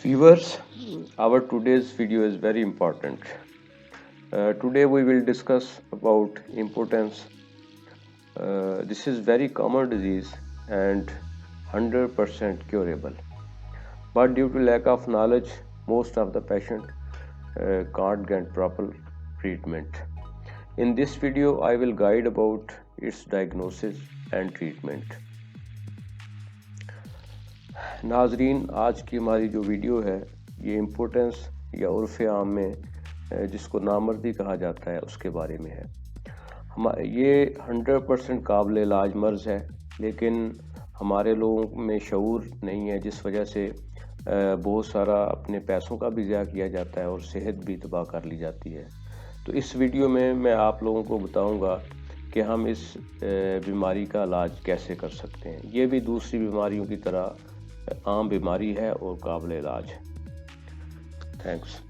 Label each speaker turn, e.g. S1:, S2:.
S1: Viewers, our today's video is very important. Today we will discuss about impotence. This is very common disease and 100% curable. But due to lack of knowledge, most of the patient can't get proper treatment. In this video, I will guide about its diagnosis and treatment. नाजरीन, आज की हमारी जो video है ये importance या उर्फ़ आम में जिसको नामर्दी कहा जाता है उसके बारे में है। ये 100% काबिल इलाज मर्ज़ है, लेकिन हमारे लोगों में शऊर नहीं है, जिस वजह से बहुत सारा अपने पैसों का भी ज़ाया किया जाता है और सेहत भी तबाह कर ली जाती है। तो इस वीडियो में मैं आप लोगों को बताऊंगा कि हम इस बीमारी का इलाज कैसे कर सकते हैं। ये भी दूसरी बीमारियों की तरह आम बीमारी है और काबिल इलाज है। थैंक्स।